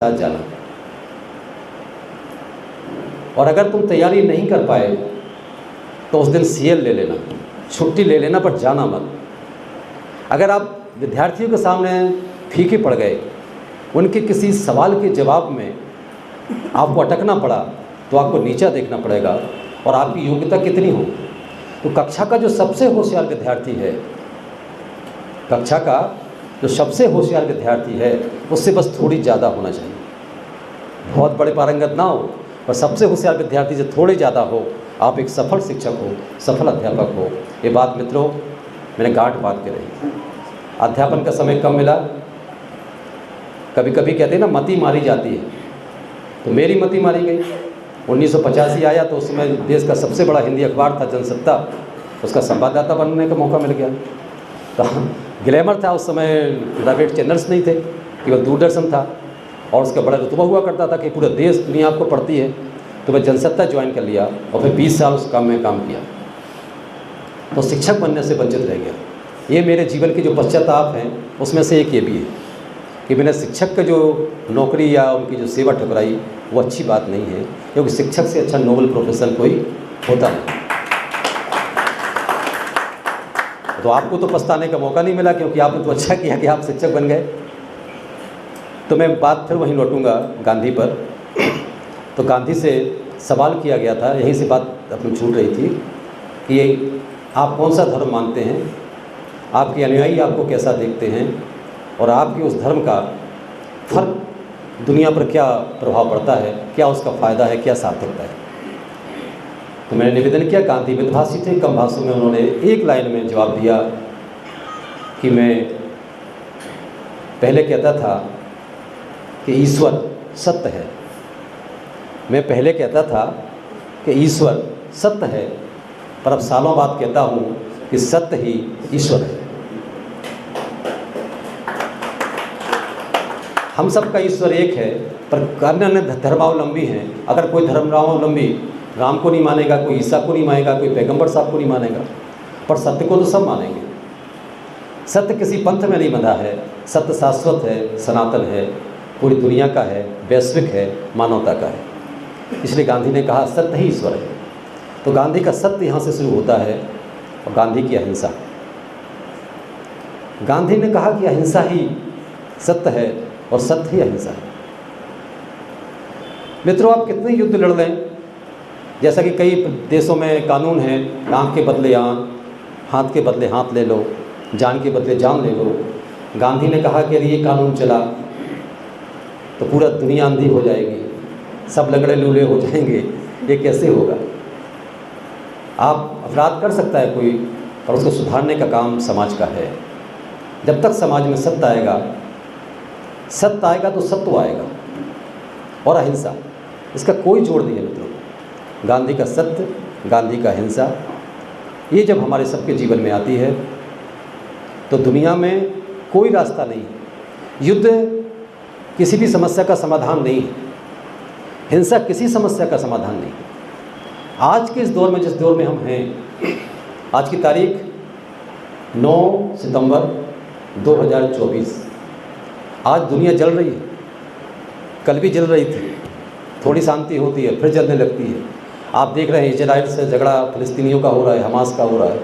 साथ जाना। और अगर तुम तैयारी नहीं कर पाए तो उस दिन सीएल ले लेना, छुट्टी ले लेना, पर जाना मत। अगर आप विद्यार्थियों के सामने फीके पड़ गए, उनके किसी सवाल के जवाब में आपको अटकना पड़ा, तो आपको नीचा देखना पड़ेगा और आपकी योग्यता कितनी हो। तो कक्षा का जो सबसे होशियार विद्यार्थी है, कक्षा का जो सबसे होशियार विद्यार्थी है, उससे बस थोड़ी ज़्यादा होना चाहिए। बहुत बड़े पारंगत ना हो, पर सबसे होशियार विद्यार्थी से थोड़े ज़्यादा हो, आप एक सफल शिक्षक हो, सफल अध्यापक हो। ये बात मित्रों मैंने गांठ बात के रही। अध्यापन का समय कम मिला, कभी कभी कहते हैं ना मति मारी जाती है, तो मेरी मति मारी गई। 1985 आया तो उस समय देश का सबसे बड़ा हिंदी अखबार था जनसत्ता, उसका संवाददाता बनने का मौका मिल गया। तो ग्लैमर था उस समय, प्राइवेट चैनल्स नहीं थे, केवल दूरदर्शन था, और उसका बड़ा रुतबा हुआ करता था कि पूरा देश दुनिया आपको पढ़ती है। तो मैं जनसत्ता ज्वाइन कर लिया और फिर 20 साल उस काम में काम किया, तो शिक्षक बनने से वंचित रह गया। ये मेरे जीवन के जो पश्चाताप हैं उसमें से एक ये भी है कि मैंने शिक्षक का जो नौकरी या उनकी जो सेवा ठुकराई, वो अच्छी बात नहीं है, क्योंकि शिक्षक से अच्छा नोबल प्रोफेशन कोई होता नहीं। तो आपको तो पछताने का मौका नहीं मिला, क्योंकि आपने तो अच्छा किया कि आप शिक्षक बन गए। तो मैं बात फिर वहीं लौटूंगा गांधी पर। तो गांधी से सवाल किया गया था, यहीं से बात अपनी छूट रही थी कि आप कौन सा धर्म मानते हैं, आपके अनुयायी आपको कैसा देखते हैं, और आपके उस धर्म का फर्क दुनिया पर क्या प्रभाव पड़ता है, क्या उसका फ़ायदा है, क्या सार्थकता है। तो मैंने निवेदन किया। गांधी मितभाषी थे, कम भाषा में उन्होंने एक लाइन में जवाब दिया कि मैं पहले कहता था कि ईश्वर सत्य है। मैं पहले कहता था कि ईश्वर सत्य है, पर अब सालों बाद कहता हूँ कि सत्य ही ईश्वर है। हम सब का ईश्वर एक है, पर अन्य धर्मावलंबी हैं। अगर कोई धर्मावलंबी राम को नहीं मानेगा, कोई ईसा को नहीं मानेगा, कोई पैगंबर साहब को नहीं मानेगा, पर सत्य को तो सब मानेंगे। सत्य किसी पंथ में नहीं बंधा है, सत्य शाश्वत है, सनातन है, पूरी दुनिया का है, वैश्विक है, मानवता का है। इसलिए गांधी ने कहा सत्य ही ईश्वर है। तो गांधी का सत्य यहाँ से शुरू होता है, और गांधी की अहिंसा। गांधी ने कहा कि अहिंसा ही सत्य है और सत्य ही अहिंसा है। मित्रों, आप कितने युद्ध लड़ लें, जैसा कि कई देशों में कानून है, आँख के बदले आँख, हाथ के बदले हाथ ले लो, जान के बदले जान ले लो। गांधी ने कहा कि यदि ये कानून चला तो पूरा दुनिया अंधी हो जाएगी, सब लगड़े लूले हो जाएंगे। ये कैसे होगा? आप अपराध कर सकता है कोई, पर उसको सुधारने का काम समाज का है। जब तक समाज में सत्य आएगा तो सत्व आएगा, और अहिंसा, इसका कोई जोड़ नहीं है मित्रों। गांधी का सत्य, गांधी का अहिंसा, ये जब हमारे सबके जीवन में आती है तो दुनिया में कोई रास्ता नहीं है। युद्ध किसी भी समस्या का समाधान नहीं है, हिंसा किसी समस्या का समाधान नहीं। आज के इस दौर में, जिस दौर में हम हैं, आज की तारीख 9 सितंबर 2024, आज दुनिया जल रही है। कल भी जल रही थी, थोड़ी शांति होती है फिर जलने लगती है। आप देख रहे हैं इजराइल से झगड़ा फिलिस्तीनियों का हो रहा है, हमास का हो रहा है।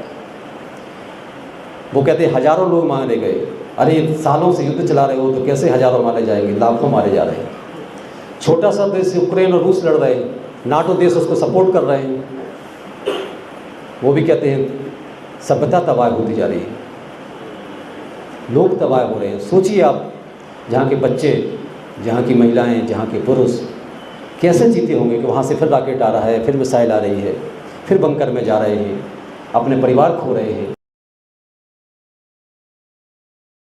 वो कहते हैं हज़ारों लोग मारे गए। अरे सालों से युद्ध चला रहे हो तो कैसे हज़ारों मारे जाएंगे? लाखों मारे जा रहे हैं। छोटा सा देश यूक्रेन और रूस लड़ रहे हैं, नाटो देश उसको सपोर्ट कर रहे हैं। वो भी कहते हैं सभ्यता तबाह होती जा रही है, लोग तबाह हो रहे हैं। सोचिए आप, जहाँ के बच्चे, जहाँ की महिलाएं, जहाँ के पुरुष कैसे जीते होंगे कि वहाँ से फिर रॉकेट आ रहा है, फिर मिसाइल आ रही है, फिर बंकर में जा रहे हैं, अपने परिवार खो रहे हैं।